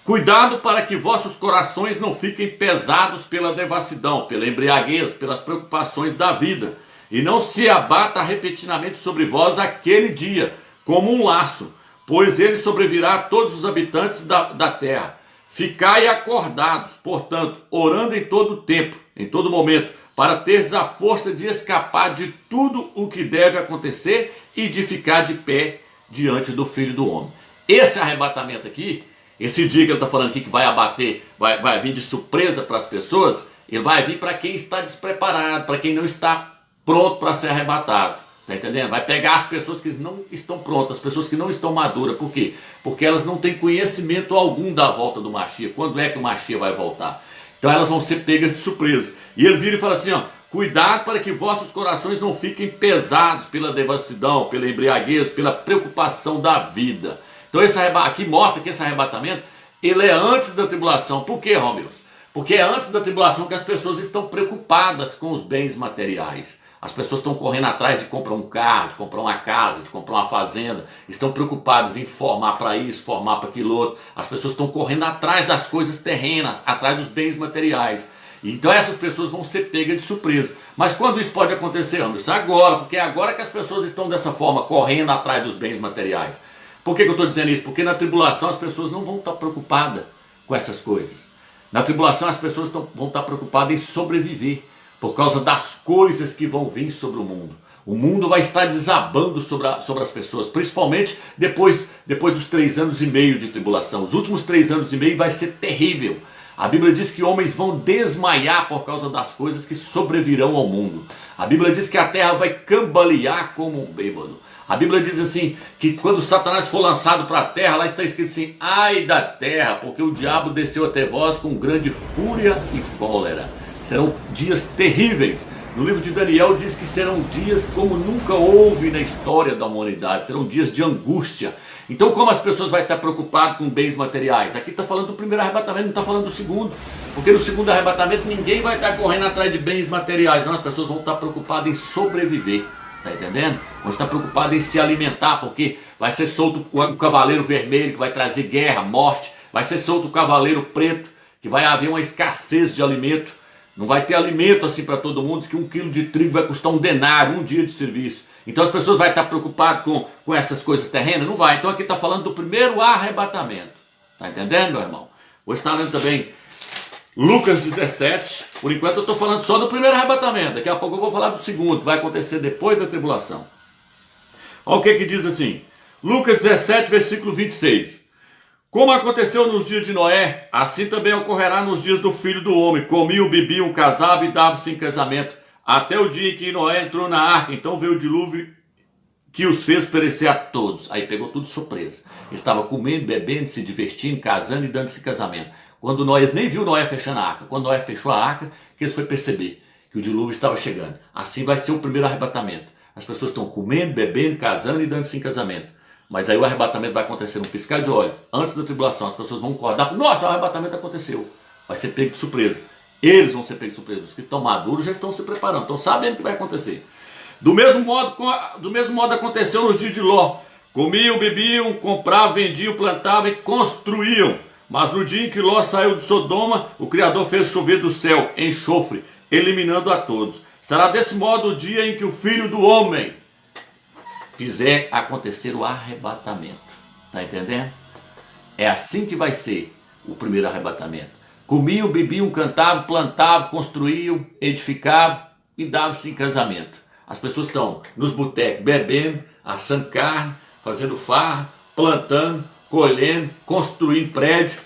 cuidado para que vossos corações não fiquem pesados pela devassidão, pela embriaguez, pelas preocupações da vida, e não se abata repentinamente sobre vós aquele dia, como um laço, pois ele sobrevirá a todos os habitantes da terra. Ficai acordados, portanto, orando em todo o tempo, em todo momento, para teres a força de escapar de tudo o que deve acontecer e de ficar de pé diante do Filho do Homem. Esse arrebatamento aqui, esse dia que ele está falando aqui que vai abater, vai vir de surpresa para as pessoas, ele vai vir para quem está despreparado, para quem não está pronto para ser arrebatado. Está entendendo? Vai pegar as pessoas que não estão prontas, as pessoas que não estão maduras. Por quê? Porque elas não têm conhecimento algum da volta do Mashiach. Quando é que o Mashiach vai voltar? Então elas vão ser pegas de surpresa. E ele vira e fala assim, ó: cuidado para que vossos corações não fiquem pesados pela devassidão, pela embriaguez, pela preocupação da vida. Então aqui mostra que esse arrebatamento, ele é antes da tribulação. Por quê, Romeus? Porque é antes da tribulação que as pessoas estão preocupadas com os bens materiais. As pessoas estão correndo atrás de comprar um carro, de comprar uma casa, de comprar uma fazenda. Estão preocupadas em formar para isso, formar para aquilo outro. As pessoas estão correndo atrás das coisas terrenas, atrás dos bens materiais. Então essas pessoas vão ser pegas de surpresa. Mas quando isso pode acontecer, Anderson? Agora, porque é agora que as pessoas estão dessa forma, correndo atrás dos bens materiais. Por que eu estou dizendo isso? Porque na tribulação as pessoas não vão estar preocupadas com essas coisas. Na tribulação as pessoas vão estar preocupadas em sobreviver, por causa das coisas que vão vir sobre o mundo. O mundo vai estar desabando sobre as pessoas, principalmente depois dos 3 anos e meio de tribulação. Os últimos 3 anos e meio vai ser terrível. A Bíblia diz que homens vão desmaiar por causa das coisas que sobrevirão ao mundo. A Bíblia diz que a terra vai cambalear como um bêbado. A Bíblia diz assim, que quando Satanás for lançado para a terra, lá está escrito assim: ai da terra, porque o diabo desceu até vós com grande fúria e cólera. Serão dias terríveis. No livro de Daniel diz que serão dias como nunca houve na história da humanidade. Serão dias de angústia. Então como as pessoas vão estar preocupadas com bens materiais? Aqui está falando do primeiro arrebatamento, não está falando do segundo. Porque no segundo arrebatamento ninguém vai estar correndo atrás de bens materiais. Não, as pessoas vão estar preocupadas em sobreviver. Está entendendo? Vão estar preocupadas em se alimentar, porque vai ser solto o cavaleiro vermelho, que vai trazer guerra, morte. Vai ser solto o cavaleiro preto, que vai haver uma escassez de alimento. Não vai ter alimento assim para todo mundo. Diz que 1 quilo de trigo vai custar um denário, um dia de serviço. Então as pessoas vão estar preocupadas com essas coisas terrenas? Não vai. Então aqui está falando do primeiro arrebatamento. Está entendendo, meu irmão? Vou estar lendo também Lucas 17. Por enquanto eu estou falando só do primeiro arrebatamento. Daqui a pouco eu vou falar do segundo, que vai acontecer depois da tribulação. Olha o que diz assim. Lucas 17, versículo 26. Como aconteceu nos dias de Noé, assim também ocorrerá nos dias do Filho do Homem. Comiam, bebiam, casavam e davam-se em casamento, até o dia em que Noé entrou na arca. Então veio o dilúvio que os fez perecer a todos. Aí pegou tudo de surpresa. Estava comendo, bebendo, se divertindo, casando e dando-se em casamento. Quando Noé, eles nem viu Noé fechando a arca. Quando Noé fechou a arca, que eles foi perceber que o dilúvio estava chegando. Assim vai ser o primeiro arrebatamento. As pessoas estão comendo, bebendo, casando e dando-se em casamento. Mas aí o arrebatamento vai acontecer num piscar de olhos, antes da tribulação. As pessoas vão acordar e falar: nossa, o arrebatamento aconteceu. Vai ser pego de surpresa. Eles vão ser pegos de surpresa. Os que estão maduros já estão se preparando, estão sabendo o que vai acontecer. Do mesmo modo aconteceu nos dias de Ló. Comiam, bebiam, compravam, vendiam, plantavam e construíam. Mas no dia em que Ló saiu de Sodoma, o Criador fez chover do céu enxofre eliminando a todos. Será desse modo o dia em que o Filho do Homem fizer acontecer o arrebatamento. Está entendendo? É assim que vai ser o primeiro arrebatamento. Comiam, bebiam, cantavam, plantavam, construíam, edificavam e davam-se em casamento. As pessoas estão nos botecos bebendo, assando carne, fazendo farra, plantando, colhendo, construindo prédio,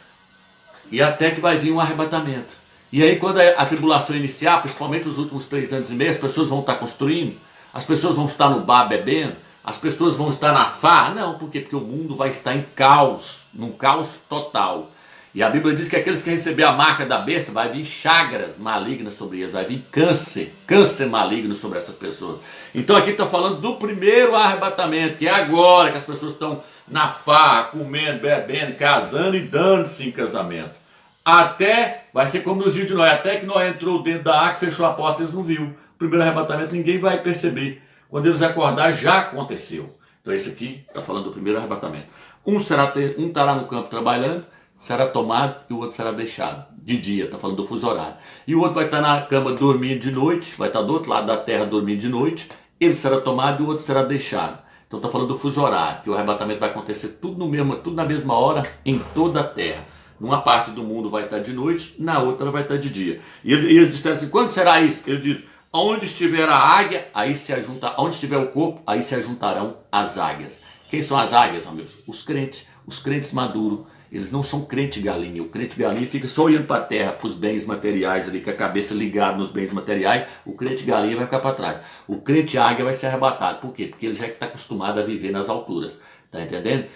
e até que vai vir um arrebatamento. E aí quando a tribulação iniciar, principalmente os últimos 3 anos e meio, as pessoas vão estar construindo, as pessoas vão estar no bar bebendo, as pessoas vão estar na farra. Não, por quê? Porque o mundo vai estar em caos, num caos total. E a Bíblia diz que aqueles que receber a marca da besta, vai vir chagas malignas sobre eles, vai vir câncer maligno sobre essas pessoas. Então aqui está falando do primeiro arrebatamento, que é agora que as pessoas estão na farra, comendo, bebendo, casando e dando-se em casamento. Até, vai ser como nos dias de Noé, até que Noé entrou dentro da arca, fechou a porta, eles não viram. O primeiro arrebatamento ninguém vai perceber. Quando eles acordar, já aconteceu. Então esse aqui está falando do primeiro arrebatamento. Um estará no campo trabalhando, será tomado e o outro será deixado. De dia, está falando do fuso horário. E o outro vai estar na cama dormindo de noite, vai estar do outro lado da terra dormindo de noite, ele será tomado e o outro será deixado. Então está falando do fuso horário, que o arrebatamento vai acontecer tudo na mesma hora, em toda a terra. Numa parte do mundo vai estar de noite, na outra vai estar de dia. E eles disseram assim, quando será isso? Ele diz, onde estiver a águia, aí se ajunta, onde estiver o corpo, aí se ajuntarão as águias. Quem são as águias, amigos? Os crentes maduros. Eles não são crente galinha. O crente galinha fica só olhando para a terra, para os bens materiais ali, com a cabeça ligada nos bens materiais. O crente galinha vai ficar para trás. O crente águia vai ser arrebatado. Por quê? Porque ele já está acostumado a viver nas alturas. Está entendendo?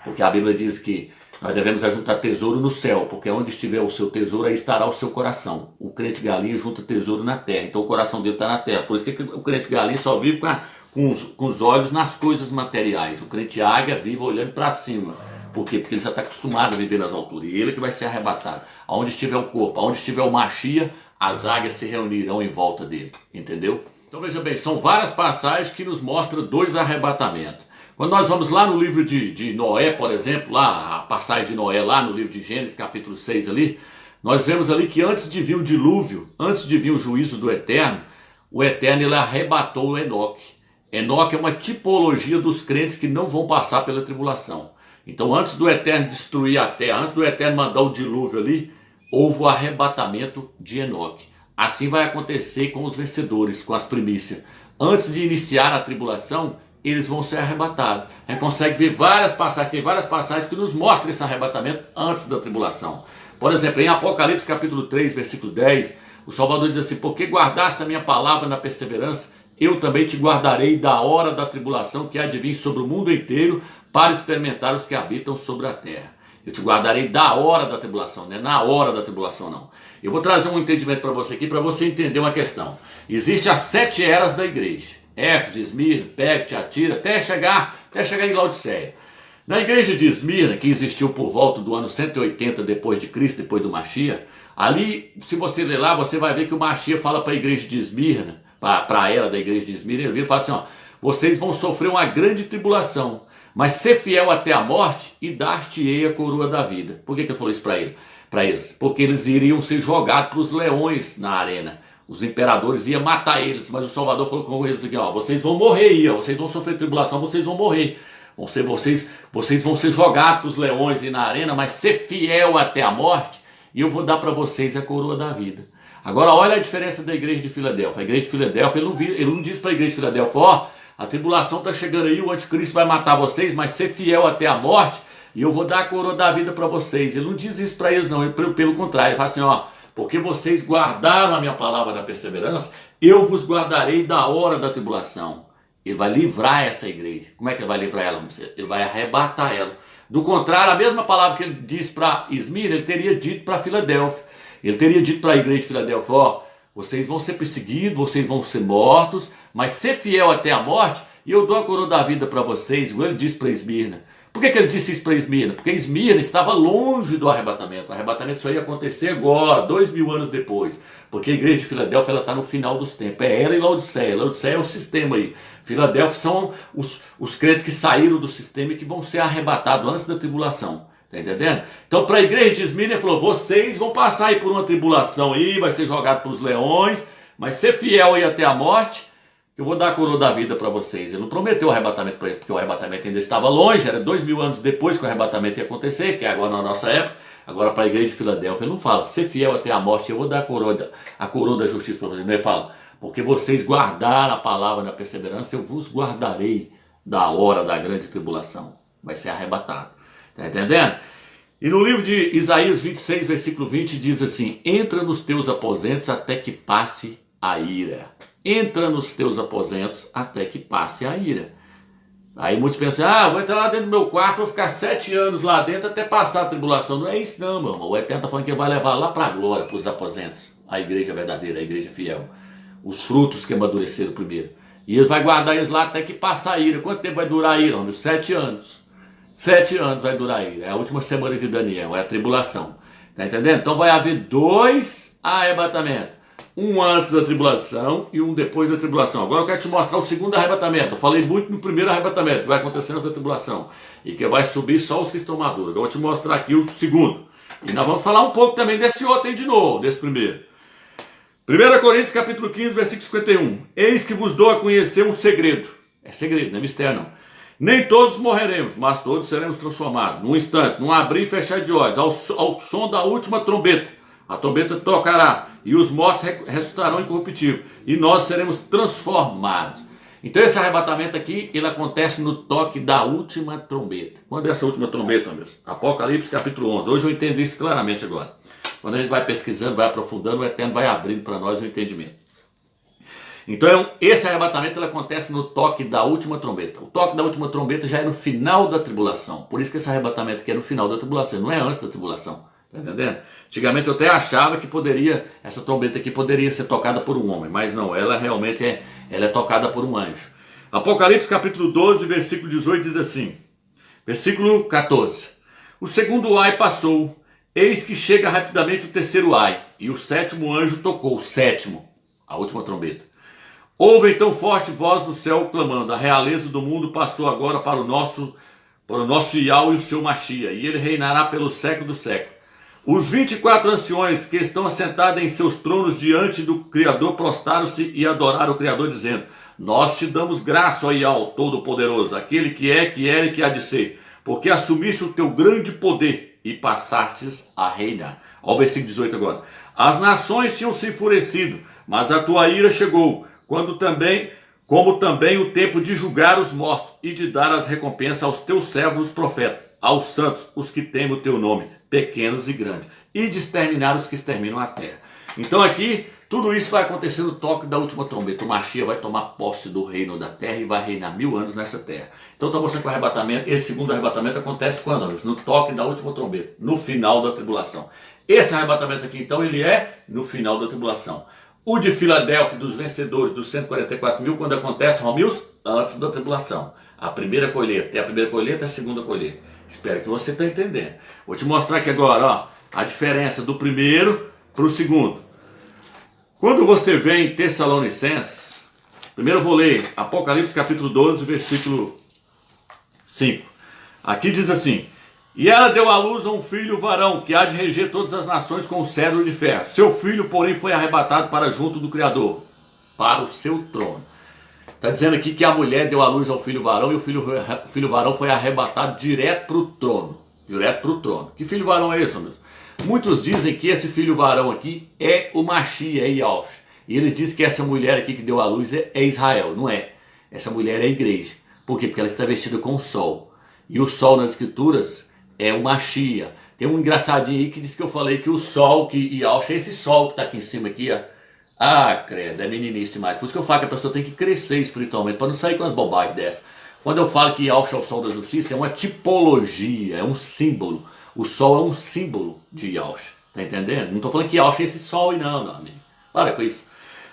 Porque a Bíblia diz que nós devemos ajuntar tesouro no céu, porque onde estiver o seu tesouro, aí estará o seu coração. O crente galinha junta tesouro na terra, então o coração dele está na terra. Por isso que o crente galinha só vive com os olhos nas coisas materiais. O crente águia vive olhando para cima. Por quê? Porque ele já está acostumado a viver nas alturas. E ele que vai ser arrebatado. Aonde estiver o corpo, aonde estiver o Machia, as águias se reunirão em volta dele. Entendeu? Então veja bem, são várias passagens que nos mostram 2 arrebatamentos. Quando nós vamos lá no livro de Noé, por exemplo, lá a passagem de Noé, lá no livro de Gênesis, capítulo 6 ali, nós vemos ali que antes de vir o dilúvio, antes de vir o juízo do Eterno, o Eterno ele arrebatou o Enoque. Enoque é uma tipologia dos crentes que não vão passar pela tribulação. Então antes do Eterno destruir a terra, antes do Eterno mandar o dilúvio ali, houve o arrebatamento de Enoque. Assim vai acontecer com os vencedores, com as primícias. Antes de iniciar a tribulação, eles vão ser arrebatados. A gente consegue ver várias passagens, tem várias passagens que nos mostram esse arrebatamento antes da tribulação. Por exemplo, em Apocalipse capítulo 3, versículo 10, o Salvador diz assim, porque guardaste a minha palavra na perseverança, eu também te guardarei da hora da tribulação que há de vir sobre o mundo inteiro para experimentar os que habitam sobre a terra. Eu te guardarei da hora da tribulação, não é na hora da tribulação não. Eu vou trazer um entendimento para você aqui, para você entender uma questão. Existem as 7 eras da igreja. Éfeso, Esmirna, Pérgamo, Tiatira, até chegar em Laodiceia. Na igreja de Esmirna, que existiu por volta do ano 180 depois de Cristo, depois do Machia, ali, se você ler lá, você vai ver que o Machia fala para a igreja de Esmirna, para a era da igreja de Esmirna, ele vira e fala assim, ó, vocês vão sofrer uma grande tribulação, mas ser fiel até a morte e dar-te-ei a coroa da vida. Por que ele falou isso para eles? Porque eles iriam ser jogados para os leões na arena. Os imperadores iam matar eles, mas o Salvador falou com eles aqui, ó, vocês vão morrer aí, ó, vocês vão sofrer tribulação, vocês vão morrer. Vocês vão ser jogados para os leões e na arena, mas ser fiel até a morte, e eu vou dar para vocês a coroa da vida. Agora olha a diferença da igreja de Filadélfia. A igreja de Filadélfia, ele não diz para a igreja de Filadélfia, ó, a tribulação está chegando aí, o anticristo vai matar vocês, mas ser fiel até a morte, e eu vou dar a coroa da vida para vocês. Ele não diz isso para eles não, ele, pelo contrário, ele fala assim, ó, porque vocês guardaram a minha palavra da perseverança, eu vos guardarei da hora da tribulação. Ele vai livrar essa igreja. Como é que ele vai livrar ela? Ele vai arrebatar ela. Do contrário, a mesma palavra que ele diz para Esmirna, ele teria dito para Filadélfia. Ele teria dito para a igreja de Filadélfia, ó, vocês vão ser perseguidos, vocês vão ser mortos, mas ser fiel até a morte, e eu dou a coroa da vida para vocês, igual ele disse para Esmirna. Por que ele disse isso para Esmirna? Porque Esmirna estava longe do arrebatamento. O arrebatamento só ia acontecer agora, 2000 anos depois. Porque a igreja de Filadélfia está no final dos tempos. É ela e Laodiceia. Laodiceia é o sistema aí. Filadélfia são os crentes que saíram do sistema e que vão ser arrebatados antes da tribulação. Está entendendo? Então para a igreja de Esmirna ele falou, vocês vão passar aí por uma tribulação aí, vai ser jogado para os leões, mas ser fiel aí até a morte, eu vou dar a coroa da vida para vocês. Ele não prometeu o arrebatamento para eles, porque o arrebatamento ainda estava longe, era 2000 anos depois que o arrebatamento ia acontecer, que é agora na nossa época. Agora para a igreja de Filadélfia, ele não fala, ser fiel até a morte, eu vou dar a coroa da justiça para vocês. Ele fala, porque vocês guardaram a palavra da perseverança, eu vos guardarei da hora da grande tribulação. Vai ser arrebatado. Está entendendo? E no livro de Isaías 26, versículo 20, diz assim, entra nos teus aposentos até que passe a ira. Entra nos teus aposentos até que passe a ira. Aí muitos pensam, vou entrar lá dentro do meu quarto, vou ficar 7 anos lá dentro até passar a tribulação. Não é isso não, meu irmão. O Eterno está falando que ele vai levar lá para a glória, para os aposentos. A igreja verdadeira, a igreja fiel. Os frutos que amadureceram primeiro. E ele vai guardar eles lá até que passe a ira. Quanto tempo vai durar a ira, meu? 7 anos. 7 anos vai durar a ira. É a última semana de Daniel, é a tribulação. Tá entendendo? Então vai haver 2 arrebatamentos. Um antes da tribulação e um depois da tribulação. Agora eu quero te mostrar o segundo arrebatamento. Eu falei muito no primeiro arrebatamento, que vai acontecer antes da tribulação. E que vai subir só os que estão maduros. Agora eu vou te mostrar aqui o segundo. E nós vamos falar um pouco também desse outro aí de novo, desse primeiro. 1 Coríntios capítulo 15, versículo 51. Eis que vos dou a conhecer um segredo. É segredo, não é mistério não. Nem todos morreremos, mas todos seremos transformados. Num instante, num abrir e fechar de olhos, ao som da última trombeta. A trombeta tocará e os mortos ressuscitarão incorruptíveis. E nós seremos transformados. Então esse arrebatamento aqui, ele acontece no toque da última trombeta. Quando é essa última trombeta, meus? Apocalipse capítulo 11. Hoje eu entendi isso claramente agora. Quando a gente vai pesquisando, vai aprofundando, o Eterno vai abrindo para nós o entendimento. Então esse arrebatamento ele acontece no toque da última trombeta. O toque da última trombeta já é no final da tribulação. Por isso que esse arrebatamento aqui é no final da tribulação, não é antes da tribulação. Tá entendendo? Antigamente eu até achava que essa trombeta aqui poderia ser tocada por um homem, mas não, ela realmente é tocada por um anjo. Apocalipse capítulo 12, versículo 18 diz assim, versículo 14. O segundo ai passou, eis que chega rapidamente o terceiro ai, e o sétimo anjo tocou, o sétimo, a última trombeta. Houve então forte voz do céu clamando, a realeza do mundo passou agora para o nosso Iau e o seu Machia, e ele reinará pelo século do século. Os 24 anciões que estão assentados em seus tronos diante do Criador prostraram-se e adoraram o Criador, dizendo, nós te damos graça, ó Iau, Todo-Poderoso, aquele que é, que era e que há de ser, porque assumiste o teu grande poder e passastes a reinar. Olha o versículo 18 agora. As nações tinham se enfurecido, mas a tua ira chegou, como também o tempo de julgar os mortos e de dar as recompensas aos teus servos os profetas, aos santos, os que temem o teu nome, pequenos e grandes, e de exterminar os que exterminam a terra. Então aqui, tudo isso vai acontecer no toque da última trombeta. O Machia vai tomar posse do reino da terra e vai reinar 1000 anos nessa terra. Então está mostrando que o arrebatamento, esse segundo arrebatamento acontece quando, amigos? No toque da última trombeta, no final da tribulação. Esse arrebatamento aqui, então, ele é no final da tribulação. O de Filadélfia, dos vencedores, dos 144 mil, quando acontece, Romilson, antes da tribulação. A primeira colheita, é a primeira colheita e a segunda colheita. Espero que você está entendendo. Vou te mostrar aqui agora, ó, a diferença do primeiro para o segundo. Quando você vê em Tessalonicenses, primeiro eu vou ler Apocalipse capítulo 12, versículo 5. Aqui diz assim, e ela deu à luz a um filho varão, que há de reger todas as nações com o cetro de ferro. Seu filho, porém, foi arrebatado para junto do Criador, para o seu trono. Está dizendo aqui que a mulher deu à luz ao filho varão e o filho varão foi arrebatado direto para o trono. Direto para o trono. Que filho varão é esse, meu Deus? Muitos dizem que esse filho varão aqui é o Machia, é Yahushua. E eles dizem que essa mulher aqui que deu à luz é Israel. Não é. Essa mulher é a igreja. Por quê? Porque ela está vestida com o sol. E o sol nas escrituras é o Machia. Tem um engraçadinho aí que diz que eu falei que o sol, que Yahushua é esse sol que está aqui em cima aqui, ó. Ah, credo, é meninice demais. Por isso que eu falo que a pessoa tem que crescer espiritualmente, para não sair com as bobagens dessas. Quando eu falo que Yahushua é o sol da justiça, é uma tipologia, é um símbolo. O sol é um símbolo de Yahushua, tá entendendo? Não estou falando que Yahushua é esse sol aí não, meu amigo. Para com isso.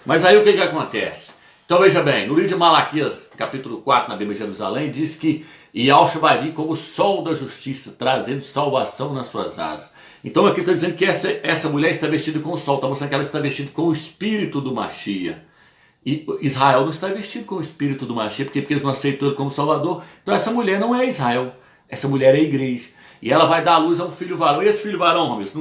Mas aí o que acontece? Então veja bem, no livro de Malaquias, capítulo 4, na Bíblia de Jerusalém, diz que Yahushua vai vir como o sol da justiça, trazendo salvação nas suas asas. Então aqui está dizendo que essa mulher está vestida com o sol, está mostrando que ela está vestida com o espírito do Machia. E Israel não está vestido com o espírito do Machia, porque eles não aceitam ele como salvador. Então essa mulher não é Israel, essa mulher é a igreja. e ela vai dar à luz a um filho varão. E esse filho varão, Romilson,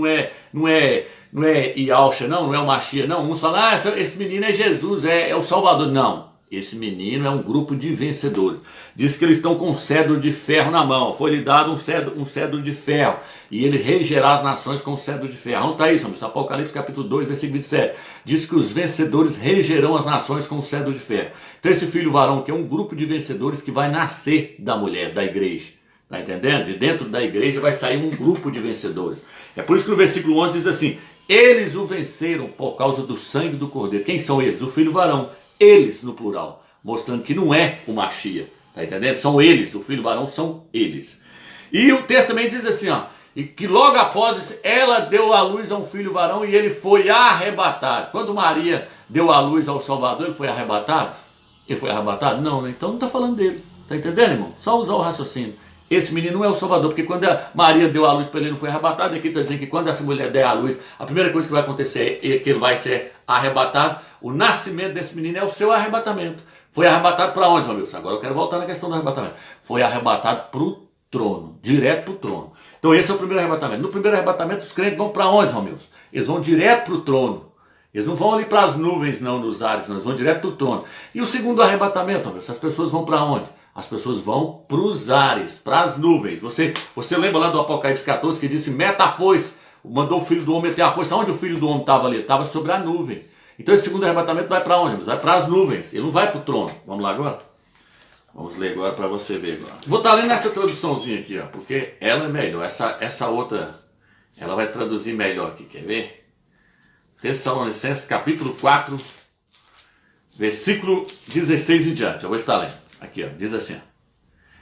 não é Yahshua, não é o Mashiach, não. Uns falam, esse menino é Jesus, é o Salvador. Não, esse menino é um grupo de vencedores. Diz que eles estão com um cedro de ferro na mão. Foi lhe dado um cedro de ferro. E ele regerá as nações com um cedro de ferro. Não está isso, Romilson? Apocalipse capítulo 2, versículo 27. Diz que os vencedores regerão as nações com um cedro de ferro. Então esse filho varão, que é um grupo de vencedores que vai nascer da mulher, da igreja. Está entendendo? De dentro da igreja vai sair um grupo de vencedores. É por isso que no versículo 11 diz assim, eles o venceram por causa do sangue do Cordeiro. Quem são eles? O filho varão. Eles no plural. Mostrando que não é o Mashiach. Está entendendo? São eles. O filho varão são eles. E o texto também diz assim, e que logo após isso, ela deu à luz a um filho varão e ele foi arrebatado. Quando Maria deu à luz ao Salvador, ele foi arrebatado? Ele foi arrebatado? Não, né? Então não está falando dele. Está entendendo, irmão? Só usar o raciocínio. Esse menino não é o Salvador, porque quando a Maria deu à luz para ele, não foi arrebatado. Aqui está dizendo que quando essa mulher der à luz, a primeira coisa que vai acontecer é que ele vai ser arrebatado. O nascimento desse menino é o seu arrebatamento. Foi arrebatado para onde, Romilson? Agora eu quero voltar na questão do arrebatamento. Foi arrebatado para o trono, direto para o trono. Então esse é o primeiro arrebatamento. No primeiro arrebatamento, os crentes vão para onde, Romilson? Eles vão direto para o trono. Eles não vão ali para as nuvens, não, nos ares, não. Eles vão direto para o trono. E o segundo arrebatamento, Romilson? As pessoas vão para onde? As pessoas vão para os ares, para as nuvens. Você lembra lá do Apocalipse 14 que disse, meta a foice, mandou o filho do homem meter a foice. Onde o filho do homem estava ali? Estava sobre a nuvem. Então esse segundo arrebatamento vai para onde? Vai para as nuvens. Ele não vai para o trono. Vamos lá agora? Vamos ler agora para você ver agora. Vou estar lendo essa traduçãozinha aqui, porque ela é melhor. Essa outra, ela vai traduzir melhor aqui. Quer ver? Tessalonicenses capítulo 4, versículo 16 em diante. Eu vou estar lendo. Aqui, diz assim.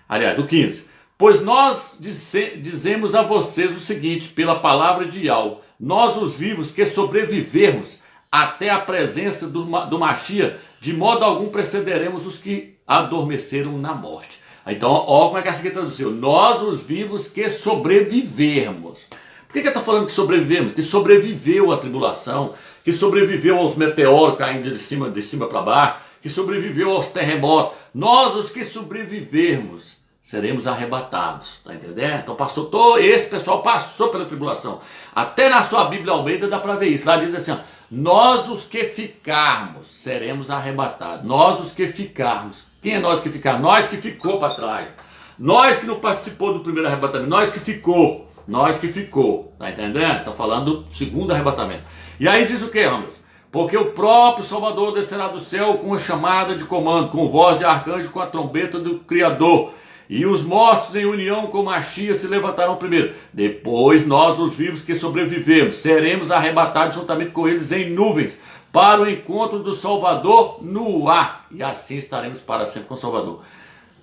Aliás, do 15. Pois nós dizemos a vocês o seguinte, pela palavra de Yahweh, nós os vivos que sobrevivermos até a presença do Mashiach, de modo algum precederemos os que adormeceram na morte. Então, olha como é que essa aqui traduziu. Nós os vivos que sobrevivermos. Por que ele está falando que sobrevivemos? Que sobreviveu à tribulação, que sobreviveu aos meteoros caindo de cima para baixo, que sobreviveu aos terremotos. Nós, os que sobrevivermos, seremos arrebatados. Está entendendo? Então, esse pessoal passou pela tribulação. Até na sua Bíblia Almeida dá para ver isso. Lá diz assim, nós, os que ficarmos, seremos arrebatados. Nós, os que ficarmos. Quem é nós que ficarmos? Nós que ficou para trás. Nós que não participou do primeiro arrebatamento. Nós que ficou. Nós que ficou. Está entendendo? Está falando do segundo arrebatamento. E aí diz o que, Ramos? Porque o próprio Salvador descerá do céu com a chamada de comando, com voz de arcanjo, com a trombeta do Criador. E os mortos em união com Mashiach se levantarão primeiro. Depois nós, os vivos que sobrevivemos, seremos arrebatados juntamente com eles em nuvens, para o encontro do Salvador no ar. E assim estaremos para sempre com o Salvador.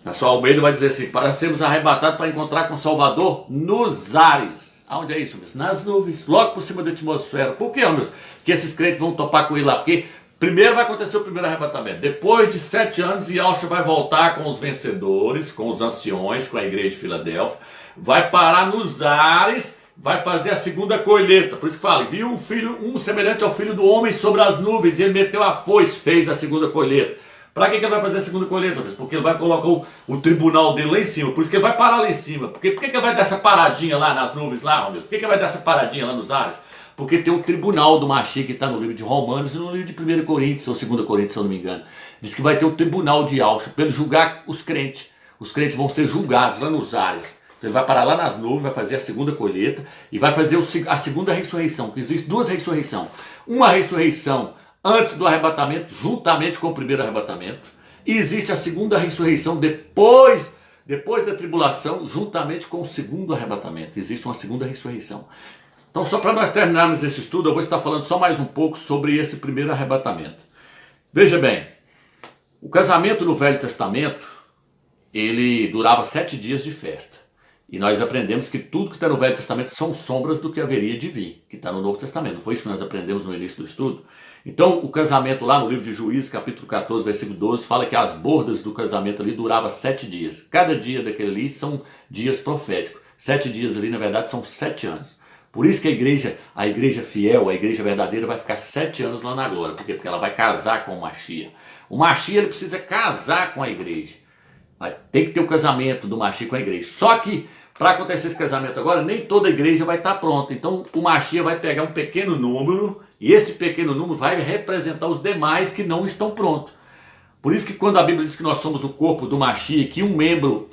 Na sua Almeida vai dizer assim, para sermos arrebatados para encontrar com o Salvador nos ares. Aonde é isso, meu? Nas nuvens, logo por cima da atmosfera. Por que, meu? Que esses crentes vão topar com ele lá? Porque primeiro vai acontecer o primeiro arrebatamento. Depois de 7 anos, Yahshua vai voltar com os vencedores, com os anciões, com a igreja de Filadélfia. Vai parar nos ares, vai fazer a segunda colheita. Por isso que fala, viu um semelhante ao filho do homem sobre as nuvens. E ele meteu a foice, fez a segunda colheita. Para que ele vai fazer a segunda colheita? Porque ele vai colocar o tribunal dele lá em cima. Por isso que ele vai parar lá em cima. Por que ele vai dar essa paradinha lá nas nuvens lá, Romilson? Por que ele vai dar essa paradinha lá nos ares? Porque tem o tribunal do Mashiach que está no livro de Romanos e no livro de 1 Coríntios, ou 2 Coríntios, se eu não me engano. Diz que vai ter o tribunal de Yahshua para ele julgar os crentes. Os crentes vão ser julgados lá nos ares. Então ele vai parar lá nas nuvens, vai fazer a segunda colheita e vai fazer a segunda ressurreição. Que existe 2 ressurreições. Uma ressurreição antes do arrebatamento, juntamente com o primeiro arrebatamento. E existe a segunda ressurreição depois da tribulação, juntamente com o segundo arrebatamento. Existe uma segunda ressurreição. Então, só para nós terminarmos esse estudo, eu vou estar falando só mais um pouco sobre esse primeiro arrebatamento. Veja bem, o casamento no Velho Testamento, ele durava 7 dias de festa. E nós aprendemos que tudo que está no Velho Testamento são sombras do que haveria de vir, que está no Novo Testamento. Não foi isso que nós aprendemos no início do estudo? Então, o casamento lá no livro de Juízes, capítulo 14, versículo 12, fala que as bordas do casamento ali duravam 7 dias. Cada dia daquele ali são dias proféticos. 7 dias ali, na verdade, são 7 anos. Por isso que a igreja fiel, a igreja verdadeira, vai ficar 7 anos lá na glória. Por quê? Porque ela vai casar com o Mashiach. O Mashiach, ele precisa casar com a igreja. Tem que ter o casamento do Mashiach com a igreja. Só que para acontecer esse casamento agora, nem toda a igreja vai estar pronta. Então o Mashiach vai pegar um pequeno número, e esse pequeno número vai representar os demais que não estão prontos. Por isso que quando a Bíblia diz que nós somos o corpo do Mashiach, que um membro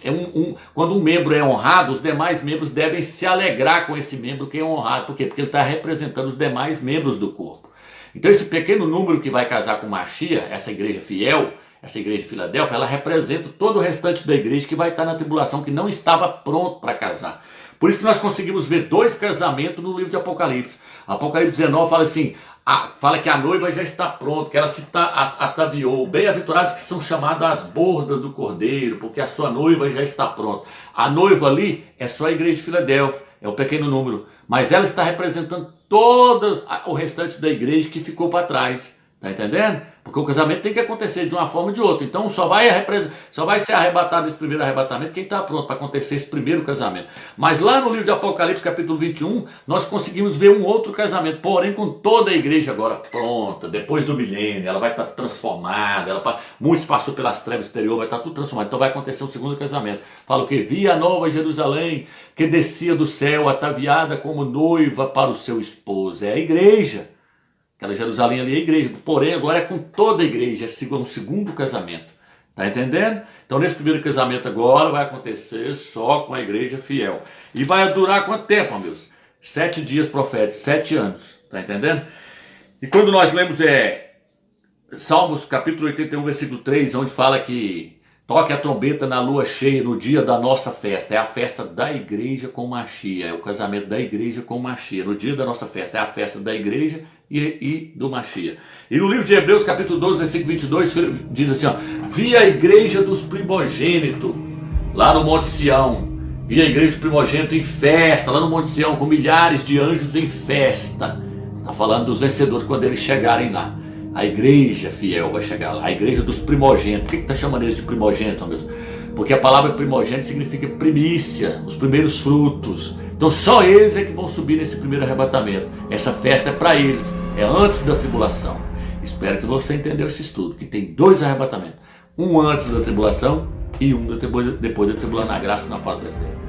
quando um membro é honrado, os demais membros devem se alegrar com esse membro que é honrado. Por quê? Porque ele está representando os demais membros do corpo. Então esse pequeno número que vai casar com o Mashiach, essa igreja fiel, essa igreja de Filadélfia, ela representa todo o restante da igreja que vai estar na tribulação, que não estava pronto para casar. Por isso que nós conseguimos ver 2 casamentos no livro de Apocalipse. Apocalipse 19 fala assim, fala que a noiva já está pronta, que ela se ataviou. Bem-aventurados que são chamados às bordas do cordeiro, porque a sua noiva já está pronta. A noiva ali é só a igreja de Filadélfia, é o pequeno número. Mas ela está representando todo o restante da igreja que ficou para trás. Tá entendendo? Porque o casamento tem que acontecer de uma forma ou de outra. Então só vai ser arrebatado esse primeiro arrebatamento quem está pronto para acontecer esse primeiro casamento. Mas lá no livro de Apocalipse, capítulo 21, nós conseguimos ver um outro casamento, porém com toda a igreja agora pronta, depois do milênio, ela vai estar transformada, muitos passou pelas trevas exterior, vai estar tudo transformado. Então vai acontecer um segundo casamento. Fala o quê? Vi a nova Jerusalém, que descia do céu, ataviada como noiva para o seu esposo. É a igreja. Aquela Jerusalém ali é a igreja, porém agora é com toda a igreja, é um segundo casamento, tá entendendo? Então nesse primeiro casamento agora vai acontecer só com a igreja fiel, e vai durar quanto tempo, meus? 7 dias proféticos, 7 anos, tá entendendo? E quando nós lemos Salmos capítulo 81, versículo 3, onde fala que toque a trombeta na lua cheia no dia da nossa festa. É a festa da igreja com Mashiach. É o casamento da igreja com Mashiach. No dia da nossa festa. É a festa da igreja e do Mashiach. E no livro de Hebreus, capítulo 12, versículo 22, diz assim, ó, vi a igreja dos primogênitos lá no Monte Sião. Vi a igreja dos primogênitos em festa, lá no Monte Sião, com milhares de anjos em festa. Está falando dos vencedores quando eles chegarem lá. A igreja fiel vai chegar lá, a igreja dos primogênitos. Por que está chamando eles de primogênito, meu Deus? Porque a palavra primogênito significa primícia, os primeiros frutos. Então só eles é que vão subir nesse primeiro arrebatamento. Essa festa é para eles, é antes da tribulação. Espero que você entendeu esse estudo, que tem 2 arrebatamentos. Um antes da tribulação e um depois da tribulação. Na graça e na paz da terra.